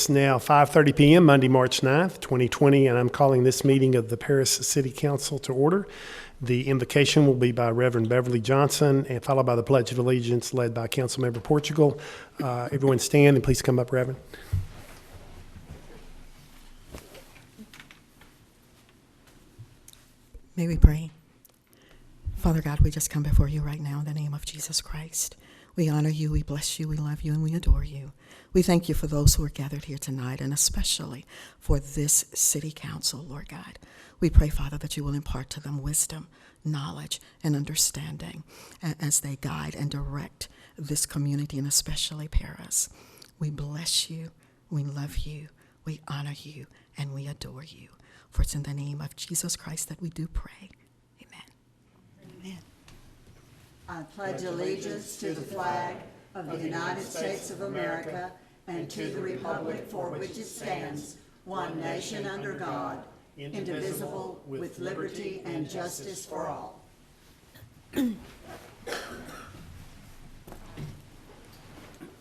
It's now 5:30 p.m., Monday, March 9th, 2020, and I'm calling this meeting of the Paris City Council to order. The invocation will be by Reverend Beverly Johnson and followed by the Pledge of Allegiance led by Councilmember Portugal. Everyone stand and please come up, Reverend. May we pray? Father God, we just come before you right now in the name of Jesus Christ. We honor you, we bless you, we love you, and we adore you. We thank you for those who are gathered here tonight, and especially for this city council, Lord God. We pray, Father, that you will impart to them wisdom, knowledge, and understanding as they guide and direct this community, and especially Paris. We bless you, we love you, we honor you, and we adore you. For it's in the name of Jesus Christ that we do pray. Amen. Amen. I pledge allegiance to the flag of the United States of America and to the republic for which it stands, one nation under God, indivisible, with liberty and justice for all.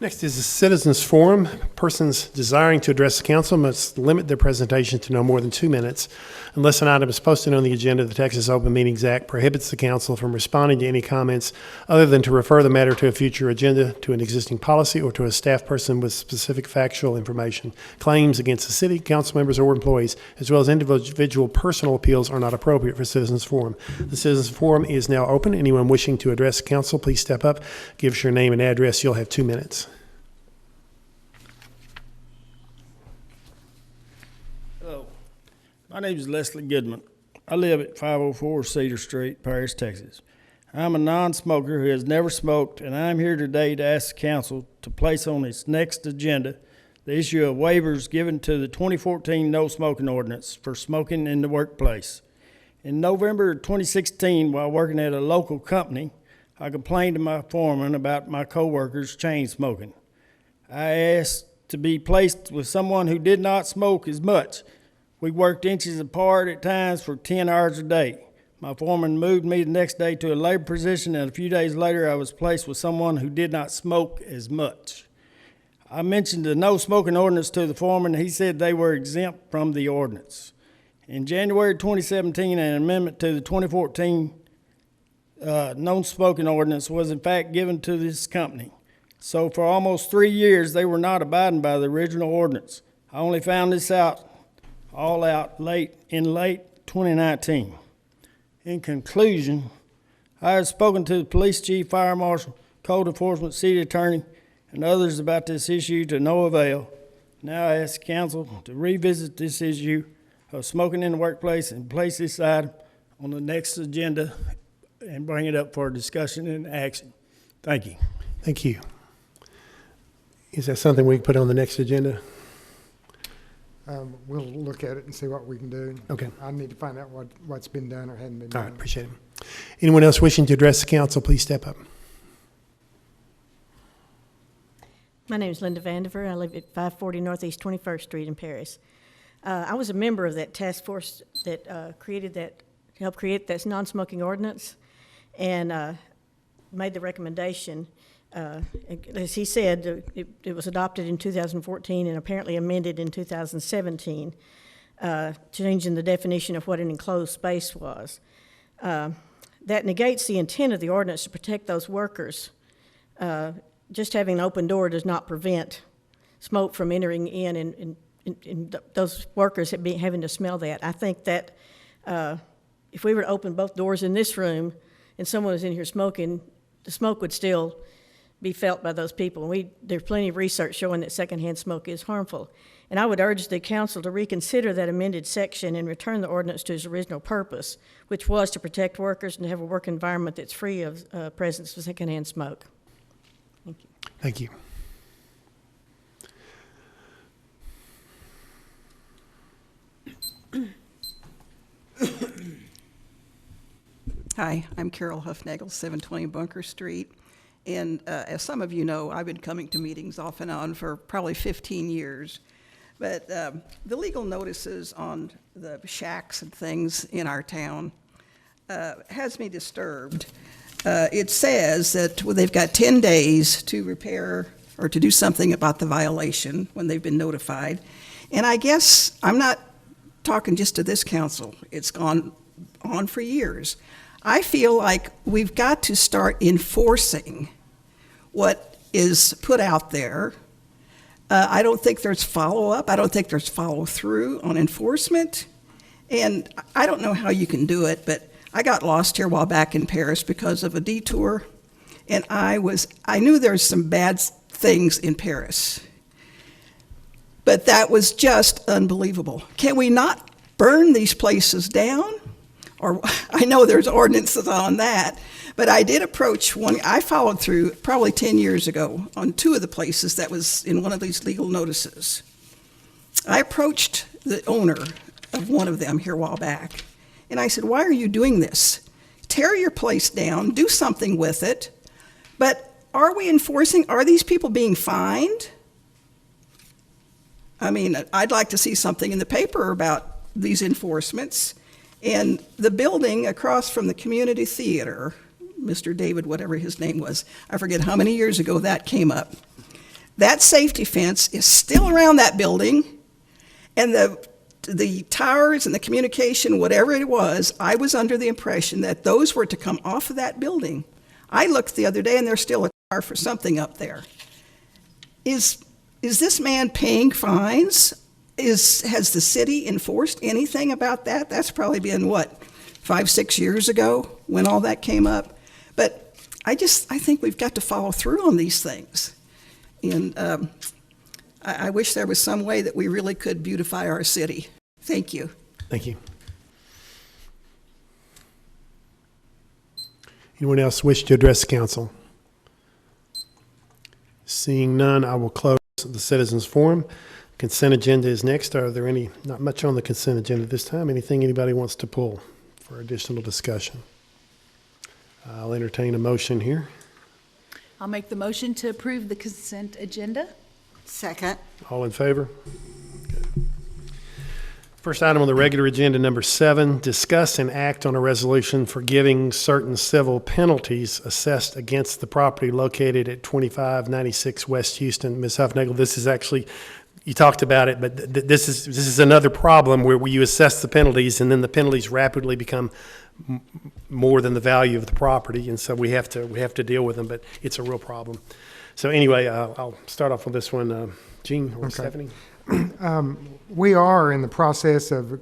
Next is the Citizens Forum. Persons desiring to address the council must limit their presentation to no more than 2 minutes. Unless an item is posted on the agenda, the Texas Open Meetings Act prohibits the council from responding to any comments other than to refer the matter to a future agenda, to an existing policy, or to a staff person with specific factual information. Claims against the city, council members, or employees, as well as individual personal appeals, are not appropriate for Citizens Forum. The Citizens Forum is now open. Anyone wishing to address the council, please step up, give us your name and address. You'll have 2 minutes. Hello, my name is Leslie Goodman. I live at 504 Cedar Street, Paris, Texas. I'm a non-smoker who has never smoked, and I'm here today to ask the council to place on its next agenda the issue of waivers given to the 2014 no smoking ordinance for smoking in the workplace. In November 2016, while working at a local company, I complained to my foreman about my coworkers chain smoking. I asked to be placed with someone who did not smoke as much. We worked inches apart at times for 10 hours a day. My foreman moved me the next day to a labor position, and a few days later I was placed with someone who did not smoke as much. I mentioned the no smoking ordinance to the foreman, and he said they were exempt from the ordinance. In January 2017, an amendment to the 2014 no smoking ordinance was in fact given to this company. So for almost 3 years, they were not abiding by the original ordinance. I only found this out late 2019. In conclusion, I have spoken to the police chief, fire marshal, code enforcement, city attorney, and others about this issue to no avail. Now I ask council to revisit this issue of smoking in the workplace and place this item on the next agenda and bring it up for discussion and action. Thank you. Thank you. Is that something we can put on the next agenda? We'll look at it and see what we can do. Okay. I need to find out what's been done or hadn't been All done. right, appreciate it. Anyone else wishing to address the council, please step up. My name is Linda Vandiver. I live at 540 Northeast 21st Street in Paris. I was a member of that task force that helped create this non-smoking ordinance, and made the recommendation. As he said, it was adopted in 2014 and apparently amended in 2017, changing the definition of what an enclosed space was. That negates the intent of the ordinance to protect those workers. Just having an open door does not prevent smoke from entering in and those workers having to smell that. I think that if we were to open both doors in this room and someone was in here smoking, the smoke would still be felt by those people. There's plenty of research showing that secondhand smoke is harmful. And I would urge the council to reconsider that amended section and return the ordinance to its original purpose, which was to protect workers and have a work environment that's free of presence of secondhand smoke. Thank you. Thank you. Hi, I'm Carol Huffnagel, 720 Bunker Street. And as some of you know, I've been coming to meetings off and on for probably 15 years. But the legal notices on the shacks and things in our town has me disturbed. It says that they've got 10 days to repair or to do something about the violation when they've been notified. And I guess I'm not talking just to this council. It's gone on for years. I feel like we've got to start enforcing what is put out there. I don't think there's follow-up. I don't think there's follow-through on enforcement. And I don't know how you can do it, but I got lost here a while back in Paris because of a detour. And I knew there's some bad things in Paris. But that was just unbelievable. Can we not burn these places down? Or I know there's ordinances on that, but I did approach one. I followed through probably 10 years ago on two of the places that was in one of these legal notices. I approached the owner of one of them here a while back, and I said, "Why are you doing this? Tear your place down, do something with it, but are we enforcing? Are these people being fined?" I mean, I'd like to see something in the paper about these enforcements. And the building across from the community theater, Mr. David, whatever his name was, I forget how many years ago that came up. That safety fence is still around that building, and the towers and the communication, whatever it was, I was under the impression that those were to come off of that building. I looked the other day, and there's still a tower for something up there. Is this man paying fines? Has the city enforced anything about that? That's probably been, 5-6 years ago when all that came up. But I think we've got to follow through on these things. And I wish there was some way that we really could beautify our city. Thank you. Thank you. Anyone else wish to address the council? Seeing none, I will close the citizens forum. Consent agenda is next. Are there not much on the consent agenda this time? Anything anybody wants to pull for additional discussion? I'll entertain a motion here. I'll make the motion to approve the consent agenda. Second. All in favor? Good. First item on the regular agenda, number 7, discuss and act on a resolution forgiving certain civil penalties assessed against the property located at 2596 West Houston. Ms. Huffnagel, this is actually, you talked about it, but this is another problem where you assess the penalties and then the penalties rapidly become more than the value of the property, and so we have to deal with them, but it's a real problem. So anyway, I'll start off with this one. Gene or Stephanie? We are in the process of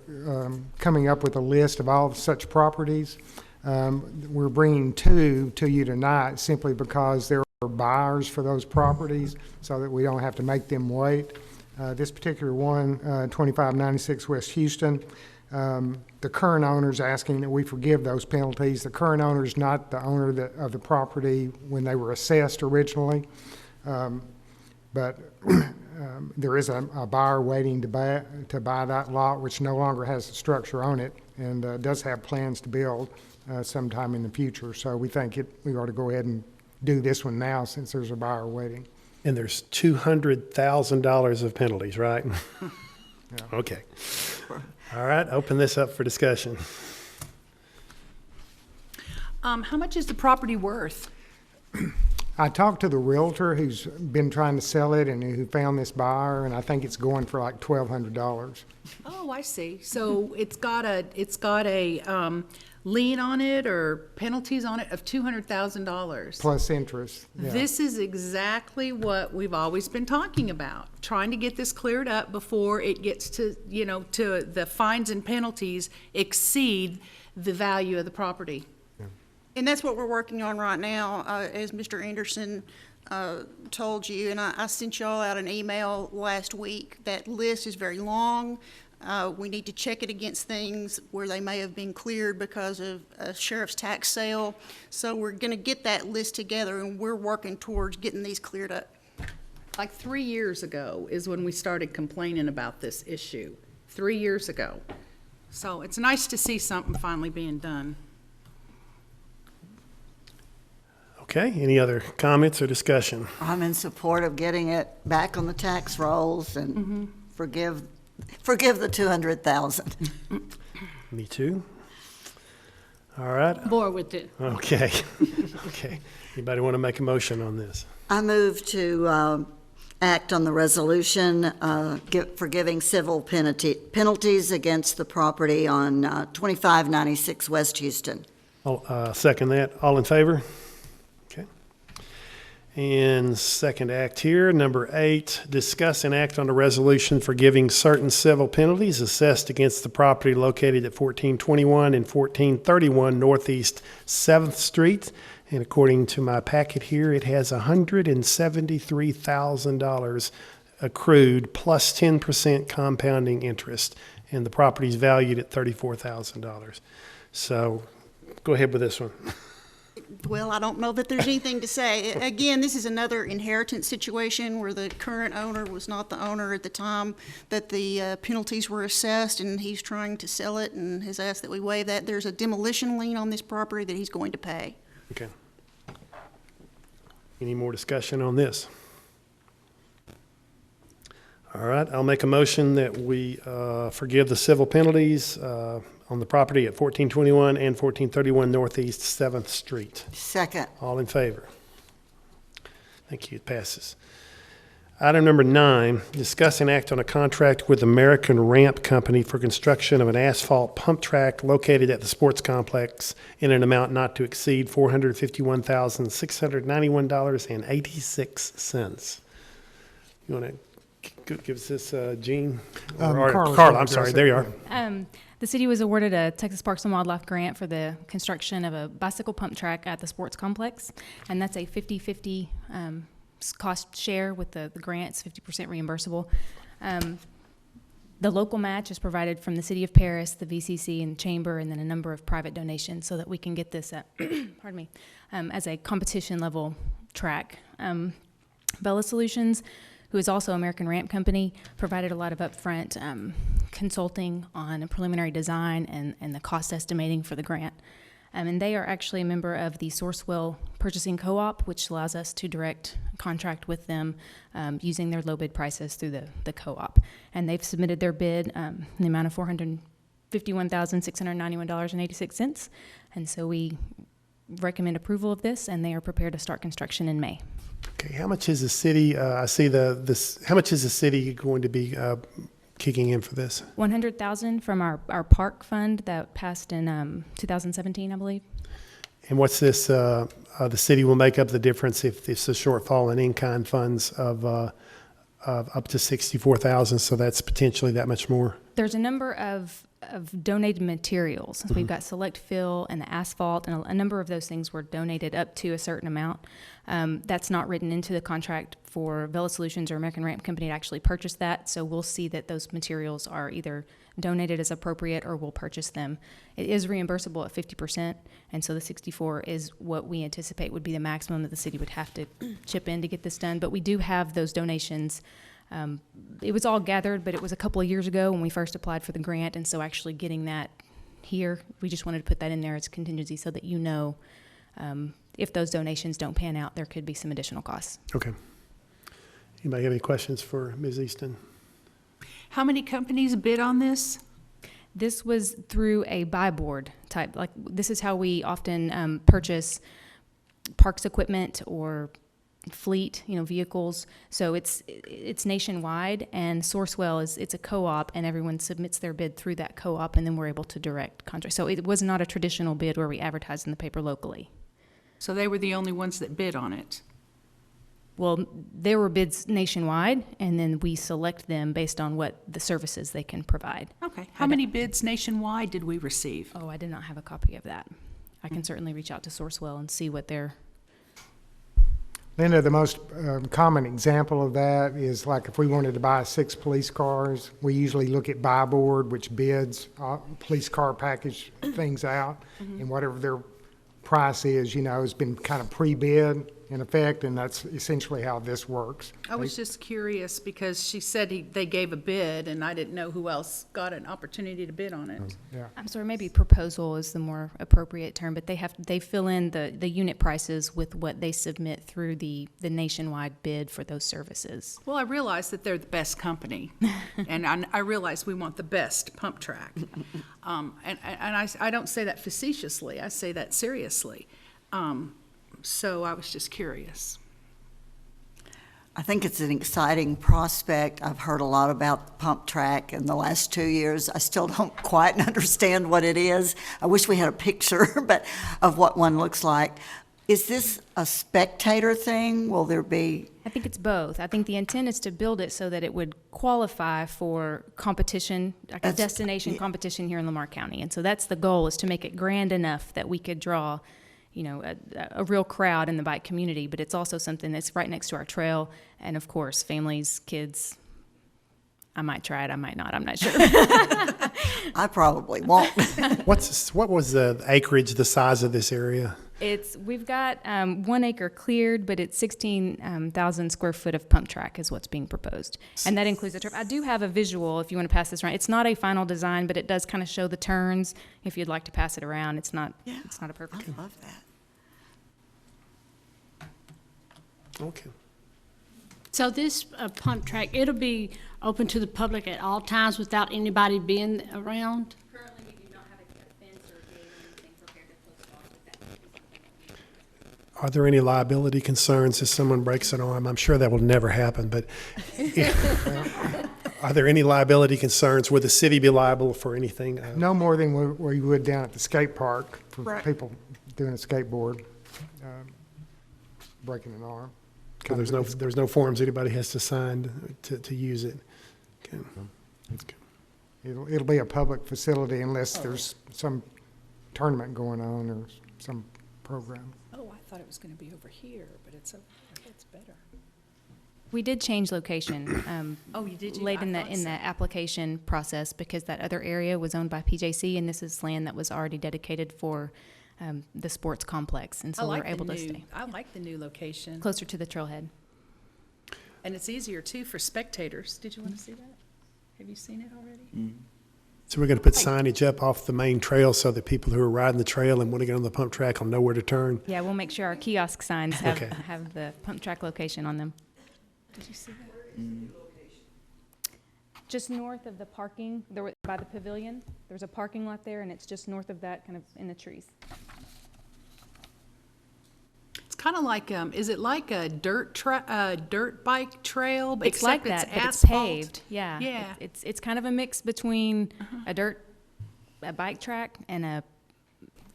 coming up with a list of all such properties. We're bringing 2 to you tonight simply because there are buyers for those properties so that we don't have to make them wait. This particular one, 2596 West Houston, the current owner's asking that we forgive those penalties. The current owner is not the owner of the property when they were assessed originally, but there is a buyer waiting to buy that lot, which no longer has the structure on it and does have plans to build sometime in the future. So we think we ought to go ahead and do this one now since there's a buyer waiting. And there's $200,000 of penalties, right? Yeah. Okay. All right, open this up for discussion. How much is the property worth? I talked to the realtor who's been trying to sell it and who found this buyer, and I think it's going for like $1,200. Oh, I see. So it's got a lien on it or penalties on it of $200,000. Plus interest. Yeah. This is exactly what we've always been talking about, trying to get this cleared up before it gets to the fines and penalties exceed the value of the property. And that's what we're working on right now, as Mr. Anderson told you. And I sent y'all out an email last week. That list is very long. We need to check it against things where they may have been cleared because of a sheriff's tax sale. So we're going to get that list together, and we're working towards getting these cleared up. Like 3 years ago is when we started complaining about this issue. 3 years ago. So it's nice to see something finally being done. Okay, any other comments or discussion? I'm in support of getting it back on the tax rolls and forgive the $200,000. Me too. All right, Bore with it. okay, okay. Anybody want to make a motion on this? I move to act on the resolution for giving civil penalties against the property on 2596 West Houston. I'll second that. All in favor? Okay. And second act here, number 8, discuss and act on a resolution for giving certain civil penalties assessed against the property located at 1421 and 1431 Northeast 7th Street. And according to my packet here, it has $173,000 accrued plus 10% compounding interest. And the property's valued at $34,000. So go ahead with this one. Well, I don't know that there's anything to say. Again, this is another inheritance situation where the current owner was not the owner at the time that the penalties were assessed, and he's trying to sell it and has asked that we waive that. There's a demolition lien on this property that he's going to pay. Okay. Any more discussion on this? All right, I'll make a motion that we forgive the civil penalties on the property at 1421 and 1431 Northeast 7th Street. Second. All in favor? Thank you, it passes. Item number 9, discuss and act on a contract with American Ramp Company for construction of an asphalt pump track located at the sports complex in an amount not to exceed $451,691.86. You want to give us this, Gene? Carla, I'm sorry, there you are. The city was awarded a Texas Parks and Wildlife grant for the construction of a bicycle pump track at the sports complex, and that's a 50-50 cost share with the grants, 50% reimbursable. The local match is provided from the City of Paris, the VCC, and Chamber, and then a number of private donations so that we can get this at, pardon me, as a competition level track. Bella Solutions, who is also American Ramp Company, provided a lot of upfront consulting on a preliminary design and the cost estimating for the grant. And they are actually a member of the Sourcewell Purchasing Co-op, which allows us to direct contract with them using their low bid prices through the co-op. And they've submitted their bid in the amount of $451,691.86. And so we recommend approval of this, and they are prepared to start construction in May. Okay, how much is the city, I see how much is the city going to be kicking in for this? $100,000 from our park fund that passed in 2017, I believe. And what's this, the city will make up the difference if it's a shortfall in in-kind funds of up to $64,000, so that's potentially that much more? There's a number of donated materials. So we've got select fill and the asphalt, and a number of those things were donated up to a certain amount. That's not written into the contract for Vela Solutions or American Ramp Company to actually purchase that, so we'll see that those materials are either donated as appropriate or we'll purchase them. It is reimbursable at 50%, and so the 64 is what we anticipate would be the maximum that the city would have to chip in to get this done, but we do have those donations. It was all gathered, but it was a couple of years ago when we first applied for the grant, and so actually getting that here, we just wanted to put that in there as contingency so that you know if those donations don't pan out, there could be some additional costs. Okay. Anybody have any questions for Ms. Easton? How many companies bid on this? This was through a buy board type, like this is how we often purchase parks equipment or fleet, vehicles. So it's nationwide, and Sourcewell it's a co-op, and everyone submits their bid through that co-op, and then we're able to direct contract. So it was not a traditional bid where we advertised in the paper locally. So they were the only ones that bid on it? Well, there were bids nationwide, and then we select them based on what the services they can provide. Okay. How many bids nationwide did we receive? Oh, I did not have a copy of that. I can certainly reach out to Sourcewell and see what their... Linda, the most common example of that is like if we wanted to buy 6 police cars, we usually look at buy board, which bids police car package things out, and whatever their price is, has been kind of pre-bid, in effect, and that's essentially how this works. I was just curious because she said they gave a bid, and I didn't know who else got an opportunity to bid on it. Yeah. I'm sorry, maybe proposal is the more appropriate term, but they fill in the unit prices with what they submit through the nationwide bid for those services. Well, I realize that they're the best company, and I realize we want the best pump track. And I don't say that facetiously, I say that seriously. So I was just curious. I think it's an exciting prospect. I've heard a lot about the pump track in the last 2 years. I still don't quite understand what it is. I wish we had a picture but of what one looks like. Is this a spectator thing? Will there be? I think it's both. I think the intent is to build it so that it would qualify for competition, like a destination competition here in Lamar County. And so that's the goal, is to make it grand enough that we could draw, a real crowd in the bike community. But it's also something that's right next to our trail. And of course, families, kids. I might try it, I might not, I'm not sure. I probably won't. What was the acreage, the size of this area? We've got 1 acre cleared, but it's 16,000 square foot of pump track is what's being proposed. And that includes the turf. I do have a visual if you want to pass this around. It's not a final design, but it does kind of show the turns if you'd like to pass it around. It's not a perfect. I love that. Okay. So this pump track, it'll be open to the public at all times without anybody being around? Currently, we do not have a fence or a gate or anything prepared to close it off, but that would be something. Are there any liability concerns if someone breaks an arm? I'm sure that will never happen, but are there any liability concerns? Would the city be liable for anything? No more than we would down at the skate park for Right. people doing a skateboard, breaking an arm. So there's no forms anybody has to sign to use it. Okay. It'll be a public facility unless there's some tournament going on or some program. Oh, I thought it was going to be over here, but it's better. We did change location. Oh, you did? Late in the application process, because that other area was owned by PJC, and this is land that was already dedicated for the sports complex, and so we were able to stay I like the new location. closer to the trailhead. And it's easier, too, for spectators. Did you want to see that? Have you seen it already? So we're going to put signage up off the main trail so that people who are riding the trail and want to get on the pump track will know where to turn. Yeah, we'll make sure our kiosk signs have, Okay. have the pump track location on them. Did you see that? Just north of the parking, by the pavilion, there's a parking lot there, and it's just north of that, kind of in the trees. It's kind of like, is it like a dirt bike trail? It's like except that, but it's asphalt? paved. Yeah. Yeah. It's kind of a mix between a bike track and a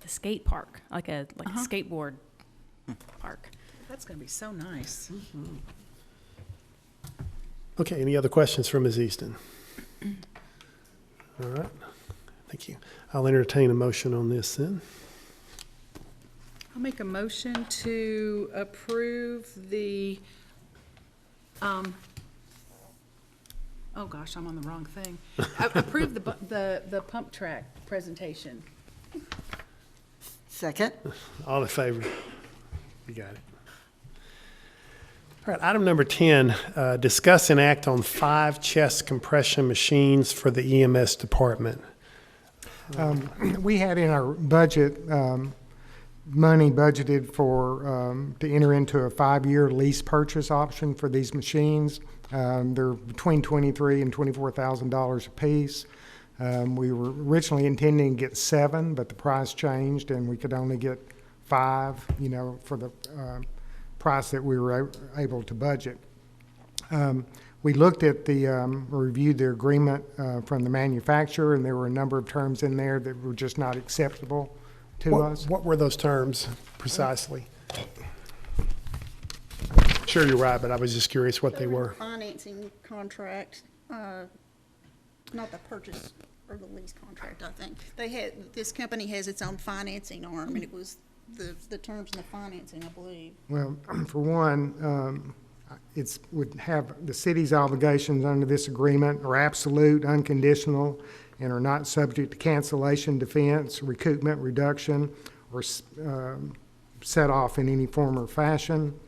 skate park, like a skateboard park. That's going to be so nice. Okay, any other questions for Ms. Easton? All right, thank you. I'll entertain a motion on this then. I'll make a motion to approve the, oh gosh, I'm on the wrong thing. Approve the pump track presentation. Second? All in favor? You got it. All right, item number 10, discuss and act on 5 chest compression machines for the EMS department. We had in our budget, money budgeted for, to enter into a 5-year lease purchase option for these machines. They're between $23,000 and $24,000 apiece. We were originally intending to get 7, but the price changed and we could only get 5, for the price that we were able to budget. We looked at reviewed the agreement from the manufacturer, and there were a number of terms in there that were just not acceptable to us. What were those terms precisely? Sure, you're right, but I was just curious what they were. Financing contract, not the purchase or the lease contract, I think. This company has its own financing arm, and it was the terms in the financing, I believe. Well, for one, would have the city's obligations under this agreement are absolute, unconditional, and are not subject to cancellation, defense, recoupment, reduction, or set off in any form or fashion.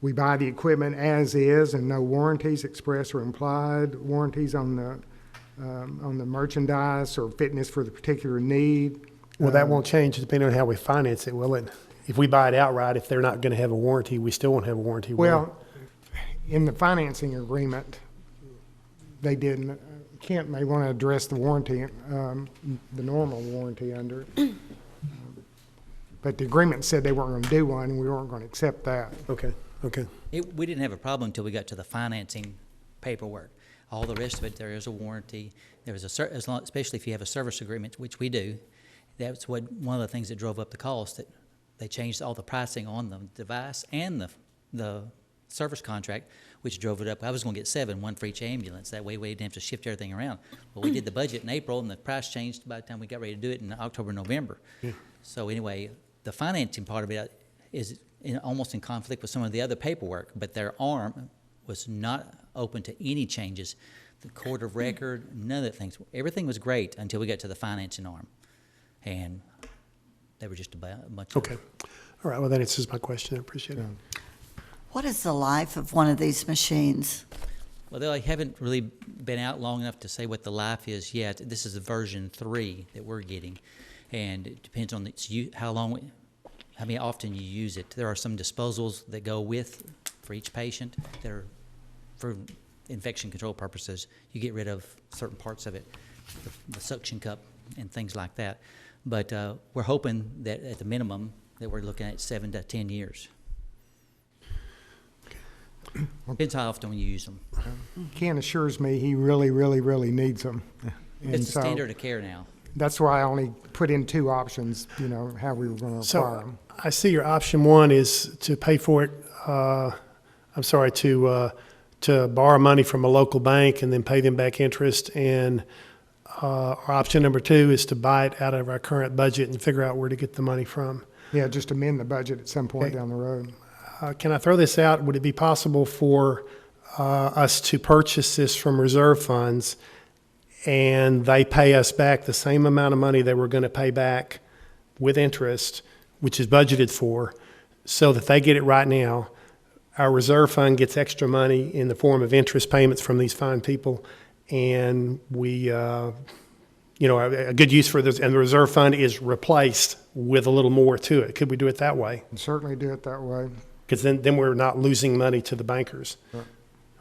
We buy the equipment as is and no warranties, express or implied warranties on the merchandise or fitness for the particular need. Well, that won't change depending on how we finance it, will it? If we buy it outright, if they're not going to have a warranty, we still won't have a warranty. will we? Well, in the financing agreement, they didn't, Kent may want to address the warranty, the normal warranty under it. But the agreement said they weren't going to do one, and we weren't going to accept that. Okay, okay. We didn't have a problem until we got to the financing paperwork. All the rest of it, there is a warranty. There was especially if you have a service agreement, which we do. That's one of the things that drove up the cost. That they changed all the pricing on the device and the service contract, which drove it up. I was going to get 7, one for each ambulance. That way we didn't have to shift everything around. Well, we did the budget in April, and the price changed by the time we got ready to do it in October, November. Yeah. So anyway, the financing part of it is almost in conflict with some of the other paperwork, but their arm was not open to any changes. The court of record, none of that things. Everything was great until we got to the financing arm. And they were just a bunch Okay. All right, well, that answers my question. I appreciate it. What is the life of one of these machines? Well, they haven't really been out long enough to say what the life is yet. This is the version 3 that we're getting, and it depends on how many often you use it. There are some disposals that go with for each patient that are for infection control purposes. You get rid of certain parts of it, the suction cup and things like that. But we're hoping that at the minimum that we're looking at 7 to 10 years. Depends how often you use them. Ken assures me he really, really, really needs them. And It's the so standard of care now. that's why I only put in 2 options, how we were going to acquire So them. I see your option 1 is to pay for it, to borrow money from a local bank and then pay them back interest. And our option number 2 is to buy it out of our current budget and figure out where to get the money from. Yeah, just amend the budget at some point Okay. down the road. Can I throw this out? Would it be possible for us to purchase this from reserve funds and they pay us back the same amount of money they were going to pay back with interest, which is budgeted for, so that they get it right now? Our reserve fund gets extra money in the form of interest payments from these fine people, and we, a good use for this, and the reserve fund is replaced with a little more to it. Could we do it that way? And certainly do it that way. Because then we're not losing money to the bankers. Right.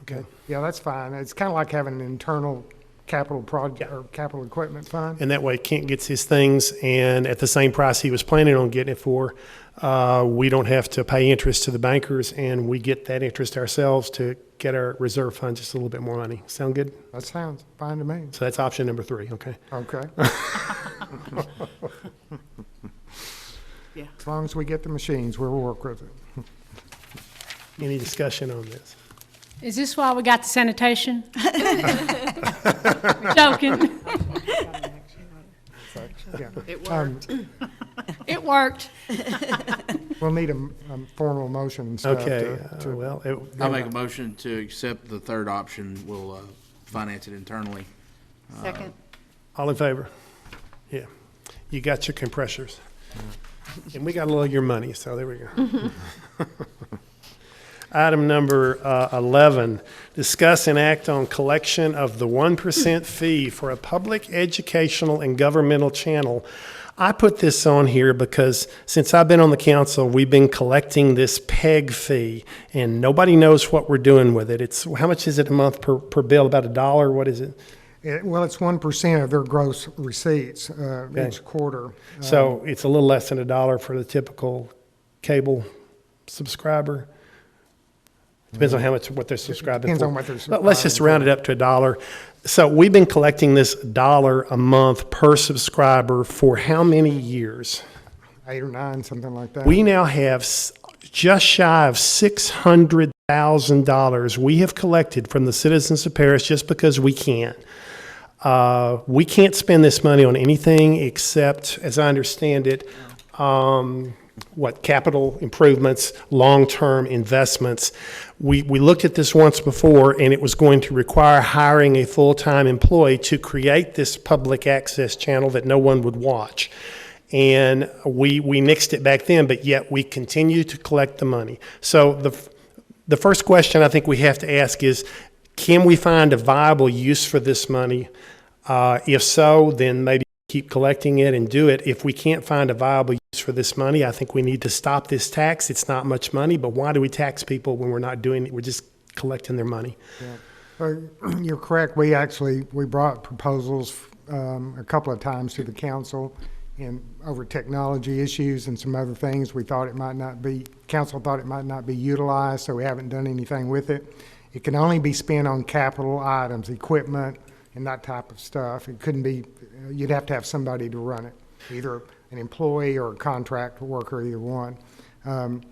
Okay. Yeah, that's fine. It's kind of like having an internal capital project or capital equipment fund. And that way Kent gets his things, and at the same price he was planning on getting it for, we don't have to pay interest to the bankers, and we get that interest ourselves to get our reserve fund just a little bit more money. Sound good? That sounds fine to me. So that's option number 3, okay? Okay. Yeah. As long as we get the machines, we'll work with it. Any discussion on this? Is this why we got the sanitation? Joking. Yeah. It worked. It worked. We'll need a formal motion and stuff. Okay, to- I'll make a motion to accept the third option. We'll finance it internally. Second. All in favor? Yeah. You got your compressors. And we got a little of your money, so there we go. Item number 11, discuss and act on collection of the 1% fee for a public educational and governmental channel. I put this on here because since I've been on the council, we've been collecting this PEG fee, and nobody knows what we're doing with it. It's, how much is it a month per bill? About $1? What is it? Well, it's 1% of their gross receipts each quarter. So it's a little less than $1 for the typical cable subscriber. Depends on what they're subscribing Depends for. on what they're But let's just subscribing round it up to $1. So we've been collecting this $1 a month per subscriber for how many years? 8 or 9, something like that. We now have just shy of $600,000 we have collected from the citizens of Paris just because we can. We can't spend this money on anything except, as I understand it, capital improvements, long-term investments. We looked at this once before, and it was going to require hiring a full-time employee to create this public access channel that no one would watch. and we nixed it back then, but yet we continue to collect the money. So the first question I think we have to ask is, can we find a viable use for this money? If so, then maybe keep collecting it and do it. If we can't find a viable use for this money, I think we need to stop this tax. It's not much money, but why do we tax people when we're not doing it? We're just collecting their money. You're correct. We brought proposals a couple of times to the council and over technology issues and some other things. Council thought it might not be utilized, so we haven't done anything with it. It can only be spent on capital items, equipment, and that type of stuff. It couldn't be, you'd have to have somebody to run it, either an employee or a contract worker, either one. And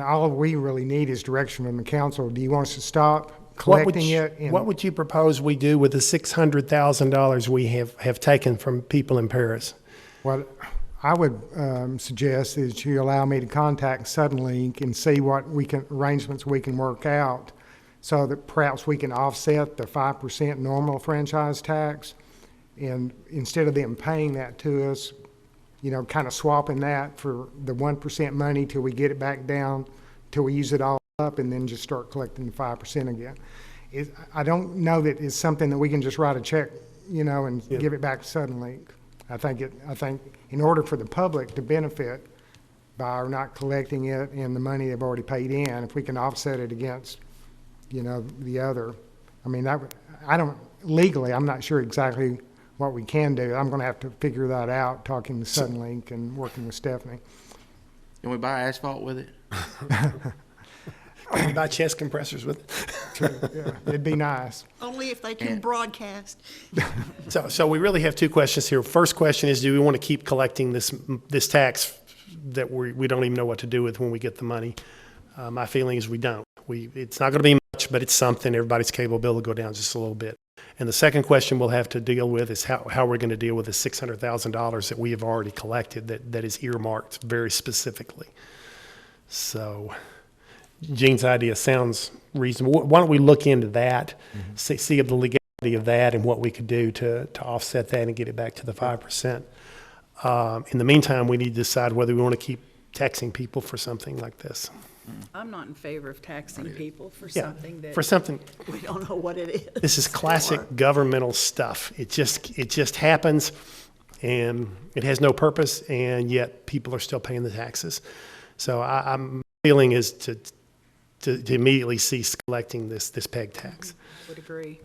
all we really need is direction from the council. Do you want us to stop collecting it? What would you propose we do with the $600,000 we have taken from people in Paris? What I would suggest is you allow me to contact Suddenlink and see what arrangements we can work out, so that perhaps we can offset the 5% normal franchise tax, and instead of them paying that to us, kind of swapping that for the 1% money till we get it back down, till we use it all up, and then just start collecting the 5% again. I don't know that it's something that we can just write a check, and give it back to Suddenlink. I think in order for the public to benefit by our not collecting it and the money they've already paid in, if we can offset it against, the other, legally, I'm not sure exactly what we can do. I'm going to have to figure that out, talking to Suddenlink and working with Stephanie. Can we buy asphalt with it? Can we buy chest compressors with it? Yeah, it'd be nice. Only if they can broadcast. So we really have two questions here. First question is, do we want to keep collecting this tax that we don't even know what to do with when we get the money? My feeling is we don't. It's not going to be much, but it's something. Everybody's cable bill will go down just a little bit. And the second question we'll have to deal with is how we're going to deal with the $600,000 that we have already collected that is earmarked very specifically. So Gene's idea sounds reasonable. Why don't we look into that, see the legality of that and what we could do to offset that and get it back to the 5%. In the meantime, we need to decide whether we want to keep taxing people for something like this. I'm not in favor of taxing people for Yeah, something that. for something. We don't know what it is. This is classic governmental stuff. It just happens, and it has no purpose, and yet people are still paying the taxes. So I'm feeling is to immediately cease collecting this PEG tax. I would agree.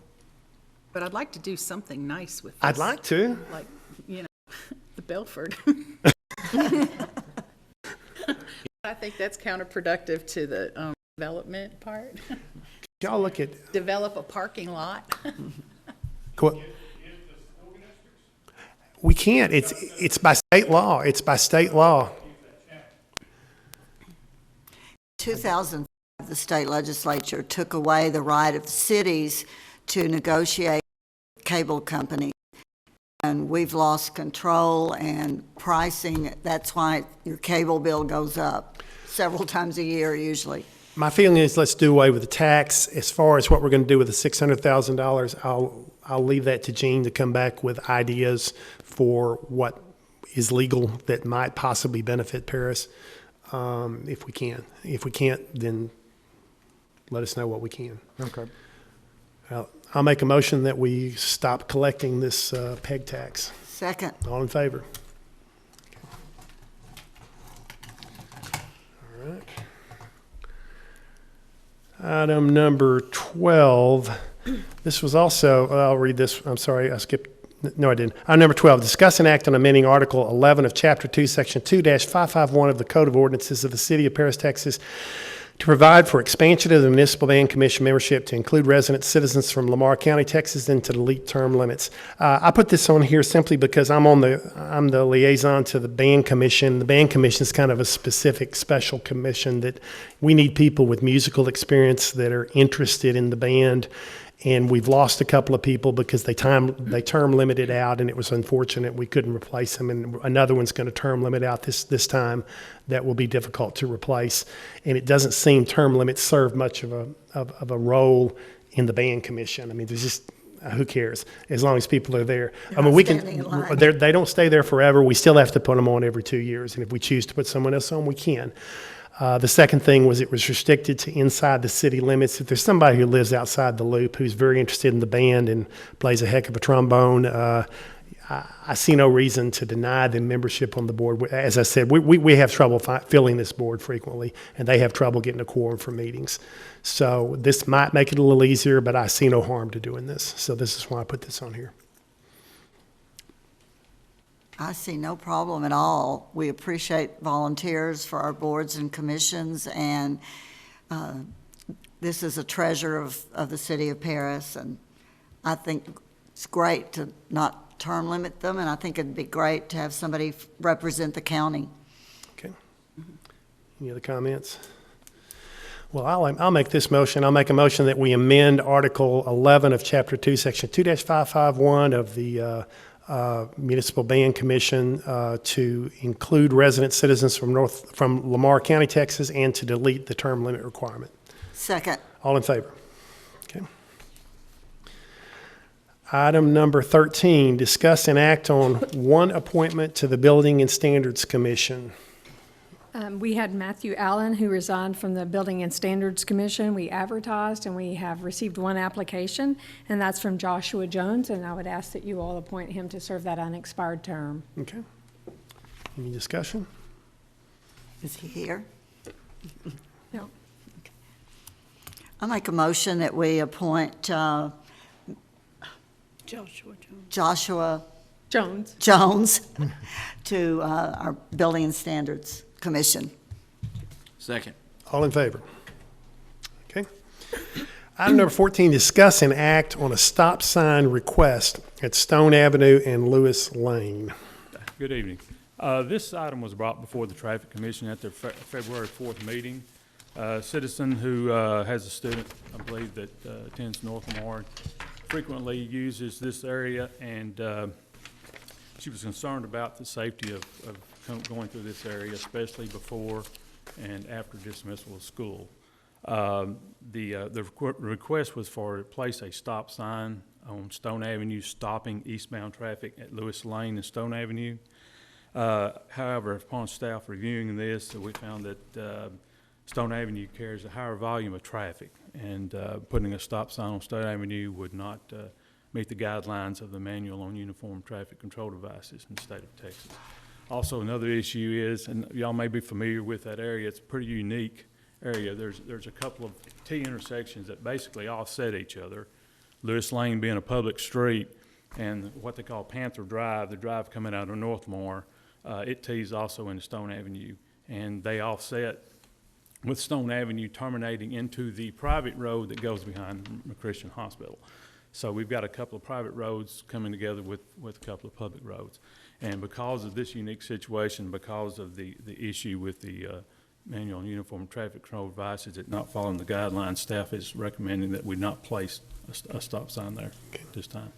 But I'd like to do something nice with this. I'd like to. Like, the Belford. I think that's counterproductive to the development part. Y'all look at. Develop a parking lot. We can't. It's by state law. It's by state law. 2005, the state legislature took away the right of cities to negotiate cable companies. And we've lost control and pricing. That's why your cable bill goes up several times a year usually. My feeling is let's do away with the tax. As far as what we're going to do with the $600,000, I'll leave that to Gene to come back with ideas for what is legal that might possibly benefit Paris, if we can. If we can't, then let us know what we can. Okay. I'll make a motion that we stop collecting this PEG tax. Second. All in favor? All right. Item number 12. This was also, I'll read this. I'm sorry, I skipped. No, I didn't. Item number 12, discuss an act on amending Article 11 of Chapter 2, Section 2-551 of the Code of Ordinances of the City of Paris, Texas, to provide for expansion of the Municipal Band Commission membership to include resident citizens from Lamar County, Texas, and to delete term limits. I put this on here simply because I'm the liaison to the Band Commission. The Band Commission is kind of a specific, special commission that we need people with musical experience that are interested in the band. And we've lost a couple of people because they term limited out, and it was unfortunate we couldn't replace them. And another one's going to term limit out this time. That will be difficult to replace. And it doesn't seem term limits serve much of a role in the band commission. I mean, there's just who cares? As long as people are there. I They're mean, not we standing in line. they don't stay there forever. We still have to put them on every 2 years. And if we choose to put someone else on, we can. The second thing was it was restricted to inside the city limits. If there's somebody who lives outside the loop who's very interested in the band and plays a heck of a trombone, I see no reason to deny them membership on the board. As I said, we have trouble filling this board frequently, and they have trouble getting a quorum for meetings. So this might make it a little easier, but I see no harm to doing this. So this is why I put this on here. I see no problem at all. We appreciate volunteers for our boards and commissions, and this is a treasure of the city of Paris, and I think it's great to not term limit them, and I think it'd be great to have somebody represent the county. Okay. Any other comments? Well, I'll make this motion. I'll make a motion that we amend Article 11 of Chapter 2, Section 2-551 of the Municipal Band Commission to include resident citizens from Lamar County, Texas, and to delete the term limit requirement. Second. All in favor? Okay. Item number 13, discuss and act on one appointment to the Building and Standards Commission. We had Matthew Allen, who resigned from the Building and Standards Commission. We advertised, and we have received one application, and that's from Joshua Jones, and I would ask that you all appoint him to serve that unexpired term. Okay. Any discussion? Is he here? No. I make a motion that we appoint Joshua Jones to our Building and Standards Commission. Second. All in favor? Okay. Item number 14, discuss and act on a stop sign request at Stone Avenue and Lewis Lane. Good evening. This item was brought before the Traffic Commission at their February 4th meeting. A citizen who has a student, I believe, that attends North Lamar, frequently uses this area, and she was concerned about the safety of going through this area, especially before and after dismissal of school. The request was for to place a stop sign on Stone Avenue, stopping eastbound traffic at Lewis Lane and Stone Avenue. However, upon staff reviewing this, we found that Stone Avenue carries a higher volume of traffic, and putting a stop sign on Stone Avenue would not meet the guidelines of the Manual on Uniform Traffic Control Devices in the state of Texas. Also, another issue is, and y'all may be familiar with that area, it's a pretty unique area. There's a couple of T intersections that basically offset each other. Lewis Lane being a public street, and what they call Panther Drive, the drive coming out of Northmore, it tees also into Stone Avenue, and they offset with Stone Avenue terminating into the private road that goes behind McChristian Hospital. So we've got a couple of private roads coming together with a couple of public roads. And because of this unique situation, because of the issue with the Manual on Uniform Traffic Control Devices that not following the guidelines, staff is recommending that we not place a stop sign there at this time.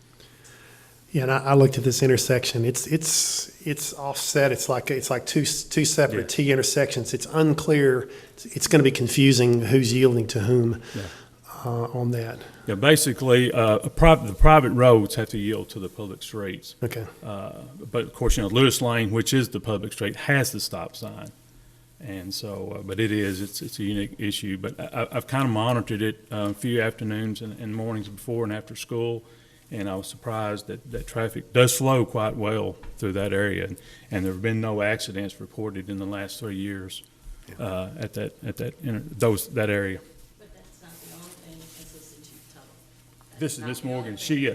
Yeah, and I looked at this intersection. It's offset. It's like two separate Yes. T intersections. It's unclear. It's going to be confusing who's yielding to whom on that. Yeah, basically, the private roads have to yield to the public streets. Okay. But of course, Lewis Lane, which is the public street, has the stop sign. And so, but it's a unique issue. But I've kind of monitored it a few afternoons and mornings before and after school. And I was surprised that traffic does flow quite well through that area. And there have been no accidents reported in the last 3 years at that area. But that's not the only thing Assistant Chief told. This is Miss Morgan. She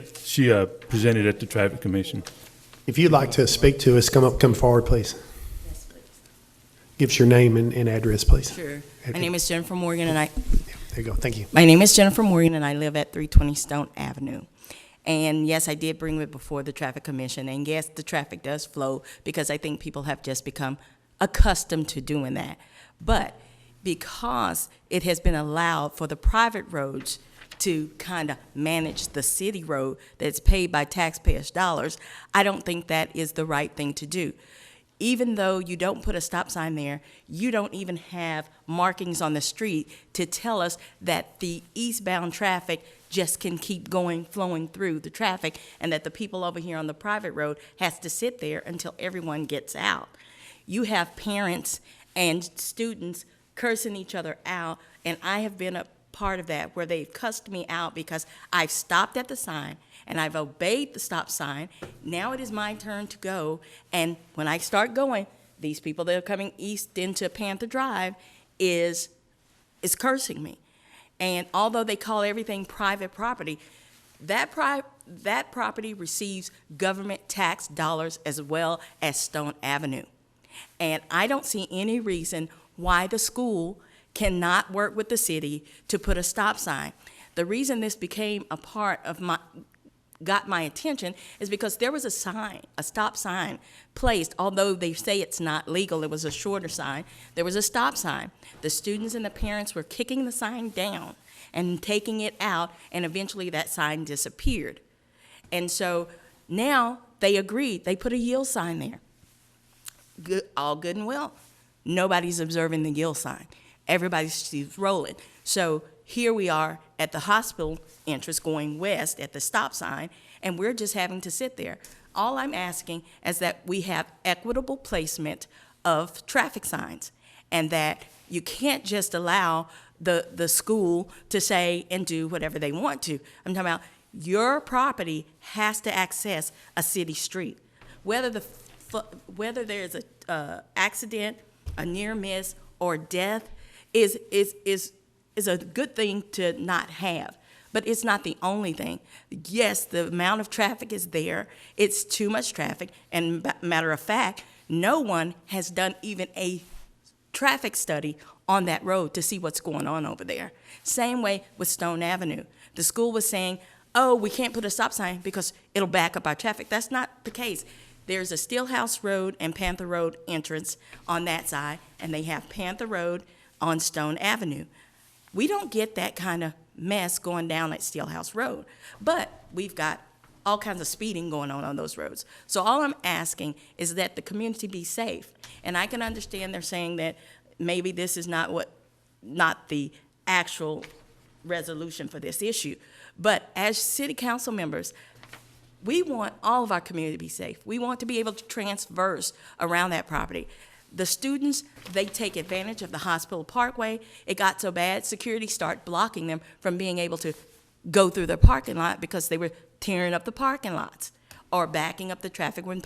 presented at the Traffic Commission. If you'd like to speak to us, come forward, please. Yes, please. Give us your name and address, please. Sure. My name is Jennifer Morgan, and There you go. Thank you. My name is Jennifer Morgan, and I live at 320 Stone Avenue. And yes, I did bring it before the Traffic Commission, and yes, the traffic does flow because I think people have just become accustomed to doing that. But because it has been allowed for the private roads to kind of manage the city road that's paid by taxpayers' dollars, I don't think that is the right thing to do. Even though you don't put a stop sign there, you don't even have markings on the street to tell us that the eastbound traffic just can keep flowing through the traffic, and that the people over here on the private road has to sit there until everyone gets out. You have parents and students cursing each other out, and I have been a part of that where they've cussed me out because I've stopped at the sign and I've obeyed the stop sign. Now it is my turn to go, and when I start going, these people that are coming east into Panther Drive is cursing me. And although they call everything private property, that property receives government tax dollars as well as Stone Avenue. And I don't see any reason why the school cannot work with the city to put a stop sign. The reason this became a part of got my attention is because there was a stop sign placed, although they say it's not legal, it was a shorter sign. There was a stop sign. The students and the parents were kicking the sign down and taking it out, and eventually that sign disappeared. And so now they agreed, they put a yield sign there. Good, all good and well. Nobody's observing the yield sign. Everybody's rolling. So here we are at the hospital entrance going west at the stop sign, and we're just having to sit there. All I'm asking is that we have equitable placement of traffic signs, and that you can't just allow the school to say and do whatever they want to. I'm talking about your property has to access a city street. Whether there's a accident, a near miss, or death is a good thing to not have, but it's not the only thing. Yes, the amount of traffic is there. It's too much traffic, and matter of fact, no one has done even a traffic study on that road to see what's going on over there. Same way with Stone Avenue. The school was saying, oh, we can't put a stop sign because it'll back up our traffic. That's not the case. There's a Steelhouse Road and Panther Road entrance on that side, and they have Panther Road on Stone Avenue. We don't get that kind of mess going down at Steelhouse Road, but we've got all kinds of speeding going on those roads. So all I'm asking is that the community be safe. And I can understand they're saying that maybe this is not the actual resolution for this issue. But as city council members, we want all of our community to be safe. We want to be able to transverse around that property. The students, they take advantage of the Hospital Parkway. It got so bad, security started blocking them from being able to go through their parking lot because they were tearing up the parking lots or backing up the traffic when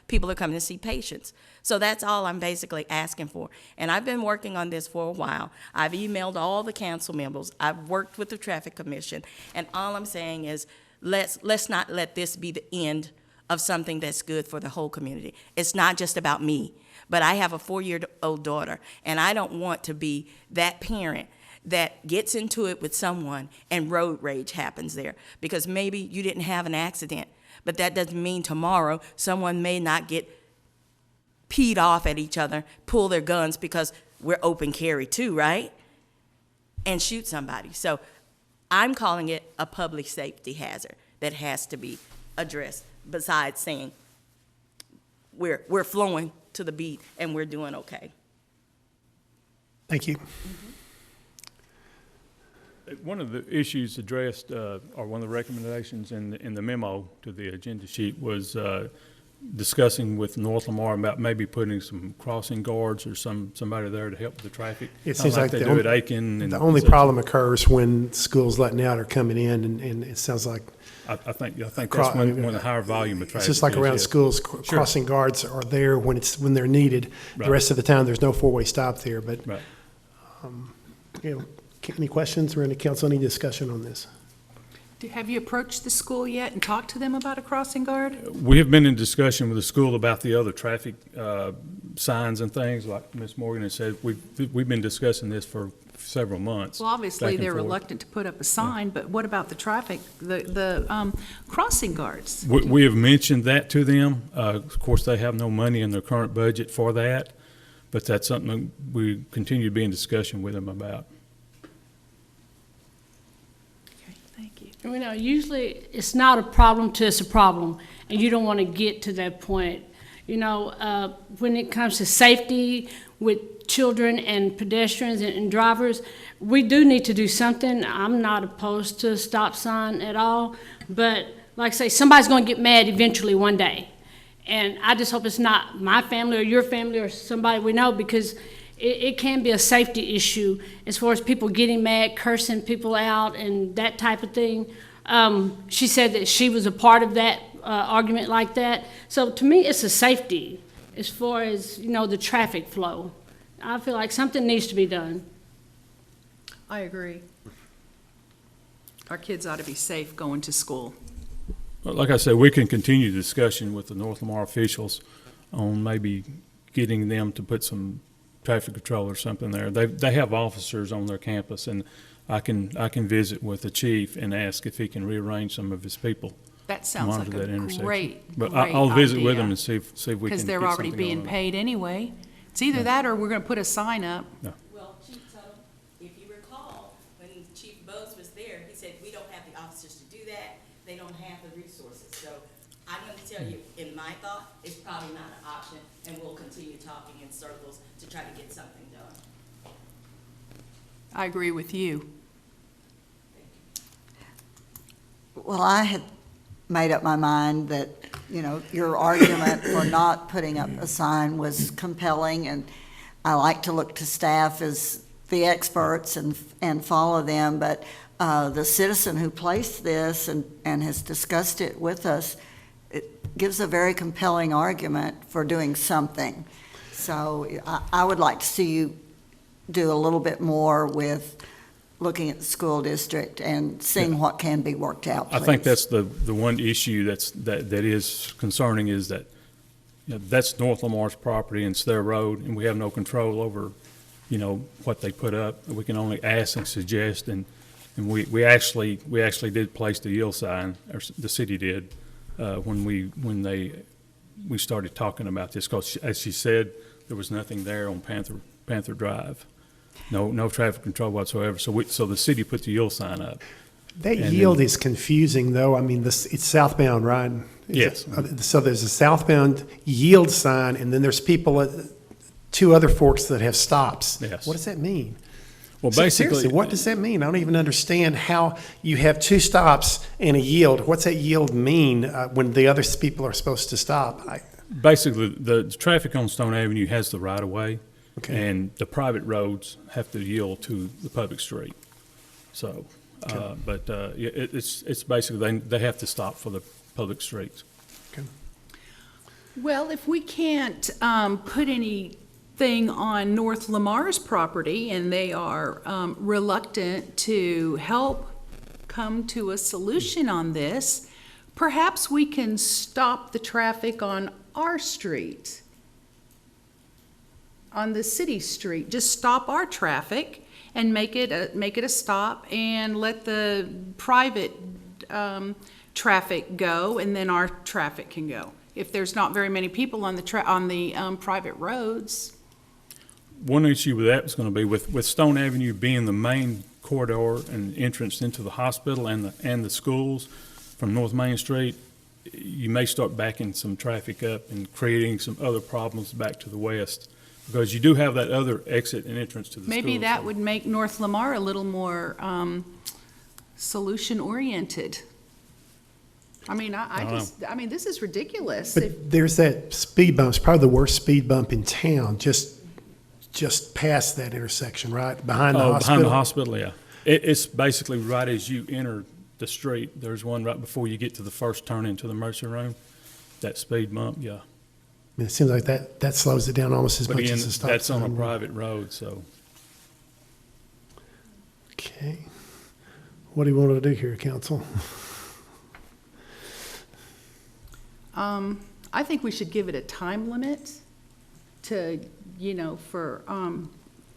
people are coming to see patients. So that's all I'm basically asking for. And I've been working on this for a while. I've emailed all the council members. I've worked with the Traffic Commission. And all I'm saying is let's not let this be the end of something that's good for the whole community. It's not just about me. But I have a 4-year-old daughter, and I don't want to be that parent that gets into it with someone and road rage happens there. Because maybe you didn't have an accident, but that doesn't mean tomorrow someone may not get peed off at each other, pull their guns because we're open carry too, right? And shoot somebody. So I'm calling it a public safety hazard that has to be addressed, besides saying we're flowing to the beat and we're doing okay. Thank you. One of the issues addressed, or one of the recommendations in the memo to the agenda sheet was discussing with North Lamar about maybe putting some crossing guards or somebody there to help with the traffic. It seems like they do at Aiken. And the only such. problem occurs when schools letting out are coming in, and it sounds like I think that's when the higher volume of traffic. it's just like is, around yes. schools, Sure. crossing guards are there when they're needed. Right. The rest of the time, there's no four-way stop there. But Right. Any questions or any council, any discussion on this? Have you approached the school yet and talked to them about a crossing guard? We have been in discussion with the school about the other traffic signs and things, like Ms. Morgan has said. We've been discussing this for several months. Well, obviously, back and they're forth. reluctant to put up a sign, but what about the traffic, the crossing guards? We have mentioned that to them. Of course, they have no money in their current budget for that, but that's something we continue to be in discussion with them about. Okay, thank you. You know, usually it's not a problem till it's a problem, and you don't want to get to that point. When it comes to safety with children and pedestrians and drivers, we do need to do something. I'm not opposed to a stop sign at all, but like I say, somebody's going to get mad eventually one day. And I just hope it's not my family or your family or somebody we know, because it can be a safety issue as far as people getting mad, cursing people out, and that type of thing. She said that she was a part of that argument like that. So to me, it's a safety as far as, the traffic flow. I feel like something needs to be done. I agree. Our kids ought to be safe going to school. Like I said, we can continue the discussion with the North Lamar officials on maybe getting them to put some traffic control or something there. They have officers on their campus, and I can visit with the chief and ask if he can rearrange some of his people. That sounds like monitor that a intersection. great But I'll visit with idea. them and see if we can Because get they're already something being going on. paid anyway. It's either that or we're going to put a sign up. Well, Chief Tuttle, if you recall, when Chief Bose was there, he said, we don't have the officers to do that. They don't have the resources. So I'm going to tell you, in my thought, it's probably not an option, and we'll continue talking in circles to try to get something done. I agree with you. Well, I had made up my mind that, your argument for not putting up a sign was compelling, and I like to look to staff as the experts and follow them, but the citizen who placed this and has discussed it with us, it gives a very compelling argument for doing something. So I would like to see you do a little bit more with looking at the school district and seeing what can be worked out, I please. think that's the one issue that is concerning, is that that's North Lamar's property and it's their road, and we have no control over, what they put up. We can only ask and suggest, and we actually did place the yield sign, or the city did, when we started talking about this, because as she said, there was nothing there on Panther Drive. No traffic control whatsoever. So the city put the yield sign up. That And yield then- is confusing, though. I mean, it's southbound, right? Yes. So there's a southbound yield sign, and then there's people at two other forks that have stops. Yes. What does that mean? Well, Seriously, basically, what does that mean? I don't even understand how you have two stops and a yield. What's that yield mean when the other people are supposed to stop? basically, the traffic on Stone Avenue has the right of way. Okay. And the private roads have to yield to the public street. So, it's basically, they have to stop for the public streets. Well, if we can't put anything on North Lamar's property and they are reluctant to help come to a solution on this, perhaps we can stop the traffic on our street, on the city street. Just stop our traffic and make it a stop, and let the private traffic go, and then our traffic can go. If there's not very many people on the private roads. One issue with that is going to be with Stone Avenue being the main corridor and entrance into the hospital and the schools from North Main Street, you may start backing some traffic up and creating some other problems back to the west, because you do have that other exit and entrance to the schools. Maybe that would make North Lamar a little more solution-oriented. I mean, this is ridiculous. But there's that speed bump. It's probably the worst speed bump in town, just past that intersection, right? Behind the hospital? Behind the hospital, yeah. It's basically right as you enter the street. There's one right before you get to the first turn into the emergency room. That speed bump, yeah. I mean, it seems like that slows it down almost as But much again, as the stop that's on a sign. private road, so. Okay. What do you want to do here, council? I think we should give it a time limit to, for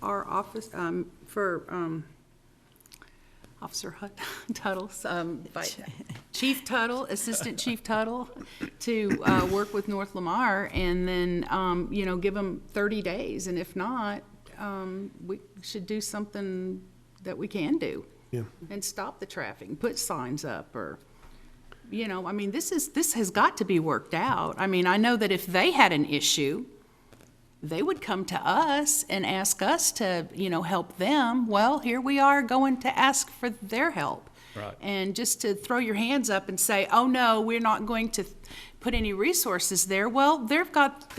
our office, for Officer Tuttle, Chief Tuttle, Assistant Chief Tuttle, to work with North Lamar, and then, give them 30 days. And if not, we should do something that we can do. Yeah. And stop the traffic, and put signs up, or you know, I mean, this has got to be worked out. I mean, I know that if they had an issue, they would come to us and ask us to, you know, help them. Well, here we are going to ask for their help. Right. And just to throw your hands up and say, oh, no, we're not going to put any resources there. Well, they've got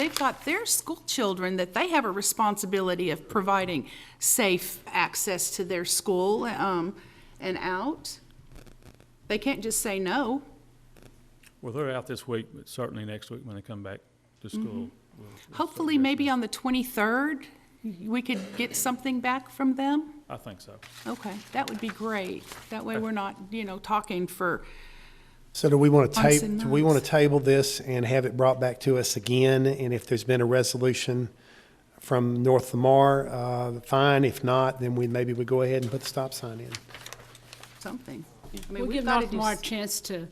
their school children that they have a responsibility of providing safe access to their school and out. They can't just say no. Well, they're out this week, but certainly next week when they come back to school. we'll Hopefully, maybe on the 23rd, we could get something back from them. I think so. Okay, that would be great. That way we're not, you know, talking for, So do we want to Months table, and do we want to months. table this and have it brought back to us again? And if there's been a resolution from North Lamar, fine. If not, then maybe we go ahead and put the stop sign in. something. I mean, We'll we've give got to North do Lamar a chance to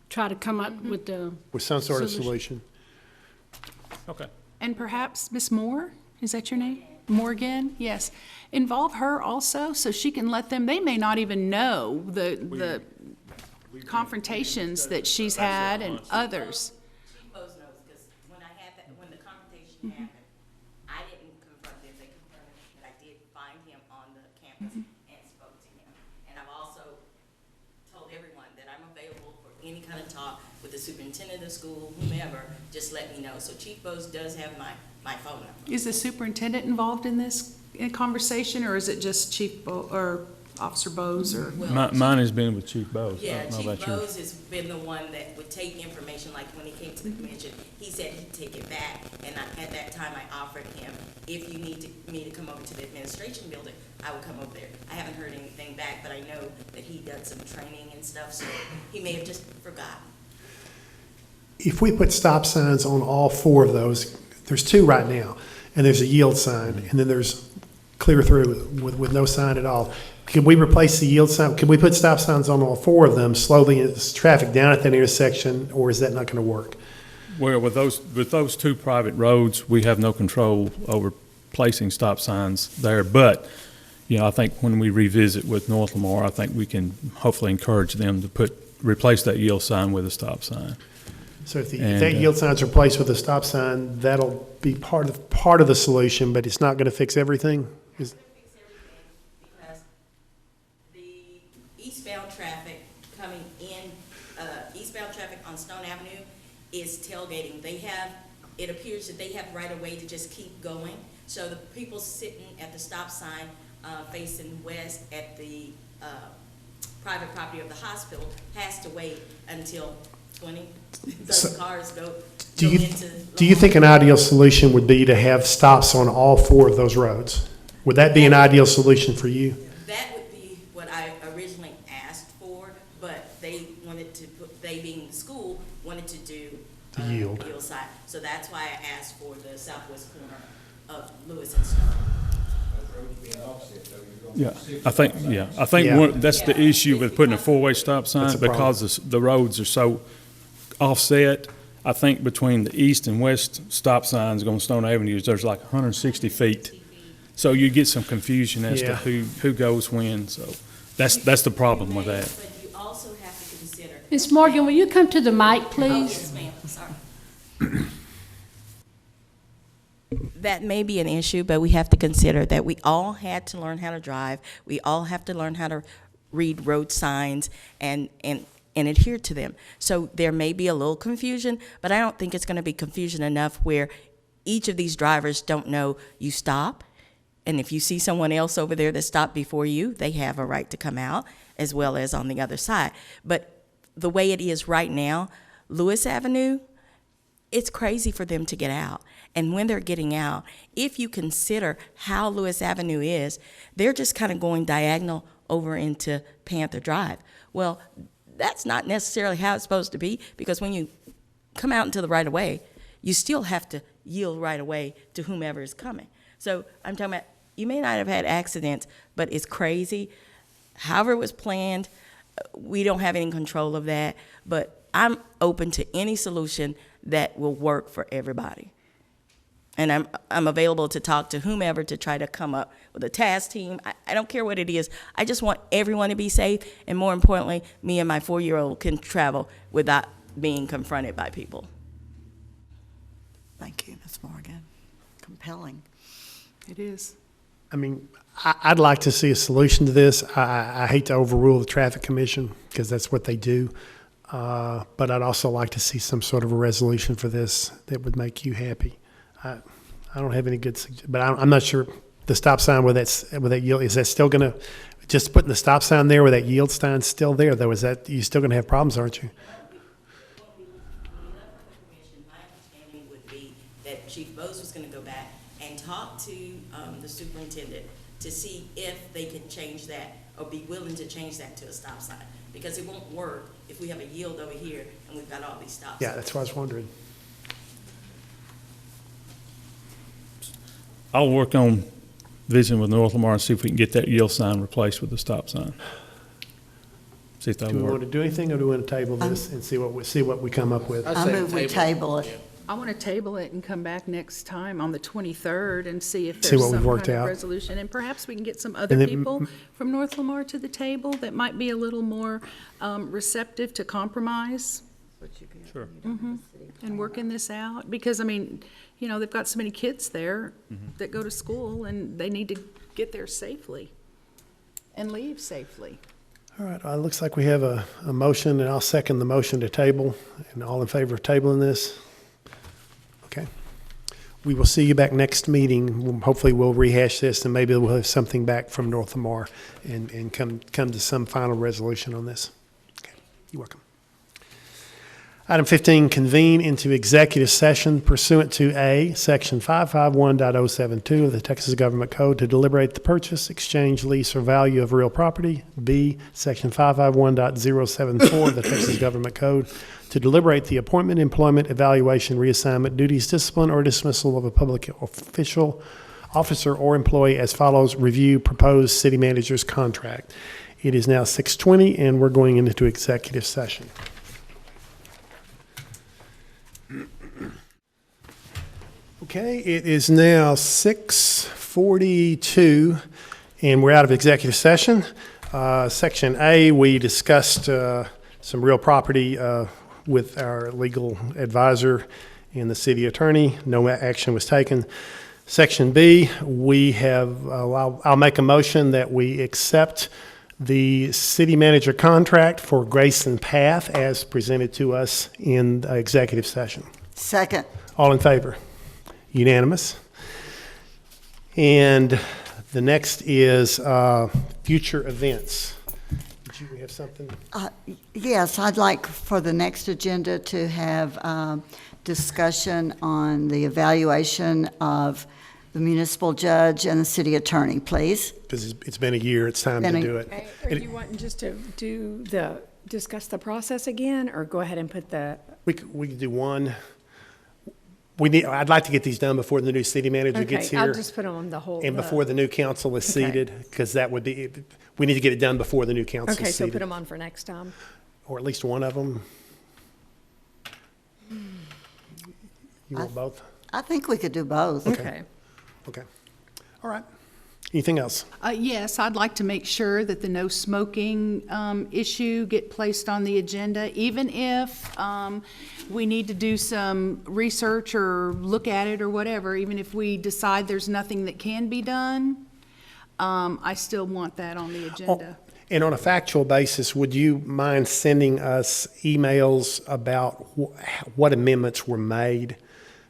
try to come up with the, With some sort of solution. Okay. And perhaps Miss Moore, is that your name? Morgan, yes. Involve her also, so she can let them, they may not even know the confrontations that she's had and others. Chief Bose knows, because when when the confrontation happened, I didn't confront them, they confronted me, but I did find him on the campus and spoke to him. And I've also told everyone that I'm available for any kind of talk with the superintendent of the school, whomever, just let me know. So Chief Bose does have my phone number. Is the superintendent involved in this conversation, or is it just or Officer Bose, or? Mine has been with Chief Bose. I Yeah, don't know Chief about yours. Bose has been the one that would take information, like when he came to the convention, he said he'd take it back, and at that time I offered him, if you need me to come over to the administration building, I will come over there. I haven't heard anything back, but I know that he done some training and stuff, so he may have just forgotten. If we put stop signs on all four of those, there's two right now, and there's a yield sign, and then there's clear through with no sign at all. Can we replace the yield sign? Can we put stop signs on all four of them, slowly the traffic down at that intersection, or is that not going to work? Well, with those two private roads, we have no control over placing stop signs there. But, you know, I think when we revisit with North Lamar, I think we can hopefully encourage them to replace that yield sign with a stop sign. So if And, that yield sign's replaced with a stop sign, that'll be part of the solution, but it's not going to fix everything? Because the eastbound traffic coming in, eastbound traffic on Stone Avenue is tailgating. It appears that they have right of way to just keep going. So the people sitting at the stop sign facing west at the private property of the hospital has to wait until those cars go Do into. you think an ideal solution would be to have stops on all four of those roads? Would that be an ideal solution for you? That would be what I originally asked for, but they being the school, wanted to do The yield. side. So that's why I asked for the southwest corner of Lewis and Stone. Yeah, I think Yeah. that's the issue with putting a four-way stop That's sign, a problem. because the roads are so offset. I think between the east and west stop signs on Stone Avenue, there's like 160 feet. So you get some confusion as to Yeah. who goes when, so that's the problem with that. But you also have to consider. Ms. Morgan, will you come to the mic, Oh, please? yes, ma'am, sorry. That may be an issue, but we have to consider that we all had to learn how to drive. We all have to learn how to read road signs and adhere to them. So there may be a little confusion, but I don't think it's going to be confusion enough where each of these drivers don't know you stop. And if you see someone else over there that stopped before you, they have a right to come out, as well as on the other side. But the way it is right now, Lewis Avenue, it's crazy for them to get out. And when they're getting out, if you consider how Lewis Avenue is, they're just kind of going diagonal over into Panther Drive. Well, that's not necessarily how it's supposed to be, because when you come out into the right of way, you still have to yield right away to whomever is coming. So I'm talking about, you may not have had accidents, but it's crazy. However it was planned, we don't have any control of that, but I'm open to any solution that will work for everybody. And I'm available to talk to whomever to try to come up with a task team. I don't care what it is. I just want everyone to be safe, and more importantly, me and my 4-year-old can travel without being confronted by people. Thank you, Ms. Morgan. Compelling. It is. I mean, I'd like to see a solution to this. I hate to overrule the Traffic Commission because that's what they do. But I'd also like to see some sort of a resolution for this that would make you happy. I don't have any good, but I'm not sure the stop sign where that yield, is that still going to, just putting the stop sign there where that yield sign's still there though, is that, you're still going to have problems, aren't you? That Chief Bose was going to go back and talk to the superintendent to see if they could change that or be willing to change that to a stop sign. Because it won't work if we have a yield over here and we've got all these stop signs. Yeah, that's what I was wondering. I'll work on visiting with North Lamar and see if we can get that yield sign replaced with a stop sign. See if Do that'll we want work. to do anything, or do we want to table this and see what we come up with? I move we table it. I want to table it and come back next time on the 23rd and see if See there's what we've some worked kind of out. resolution. And perhaps we can get some other And then- people from North Lamar to the table that might be a little more receptive to compromise. Sure. And working this out. Because, I mean, you know, they've got so many kids there that go to school and they need to get there safely and leave safely. All right, it looks like we have a motion, and I'll second the motion to table. And all in favor of tabling this? Okay. We will see you back next meeting. Hopefully, we'll rehash this, and maybe we'll have something back from North Lamar and come to some final resolution on this. Okay, you're welcome. Item 15, convene into executive session pursuant to A, Section 551.072 of the Texas Government Code to deliberate the purchase, exchange, lease, or value of real property. B, Section 551.074 of the Texas Government Code to deliberate the appointment, employment, evaluation, reassignment, duties, discipline, or dismissal of a public official, officer, or employee as follows. Review proposed city manager's contract. It is now 6:20, and we're going into executive session. Okay, it is now 6:42, and we're out of executive session. Section A, we discussed some real property with our legal advisor and the city attorney. No action was taken. Section B, we have, I'll make a motion that we accept the city manager contract for Grayson Path as presented to us in executive session. Second. All in favor? Unanimous. And the next is future events. Did you have something? Yes, I'd like for the next agenda to have discussion on the evaluation of the municipal judge and the city attorney, please. Because it's been a year, it's time to do it. Okay, are you wanting just to discuss the process again, or go ahead and put the? We can do one. I'd like to get these done before the new city manager gets Okay, here. I'll just put them on the whole. And before the new council is Okay. seated, because that would be, we need to get it done before the new council Okay, is so put seated. them on for next time. Or at least one of them. You want both? I think we could do both. Okay. Okay. All right. Anything else? Yes, I'd like to make sure that the no smoking issue get placed on the agenda, even if we need to do some research or look at it or whatever, even if we decide there's nothing that can be done, I still want that on the agenda. And on a factual basis, would you mind sending us emails about what amendments were made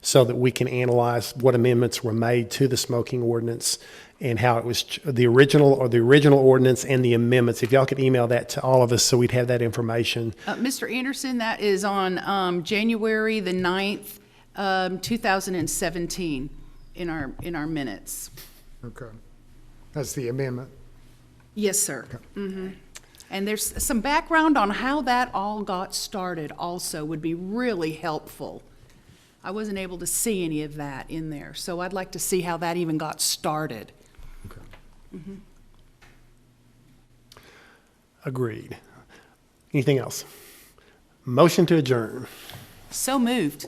so that we can analyze what amendments were made to the smoking ordinance and how it was the original ordinance and the amendments? If y'all could email that to all of us so we'd have that information. Mr. Anderson, that is on January the 9th, 2017 in our minutes. Okay. That's the amendment. Yes, sir. And there's some background on how that all got started also would be really helpful. I wasn't able to see any of that in there, so I'd like to see how that even got started. Agreed. Anything else? Motion to adjourn. So moved.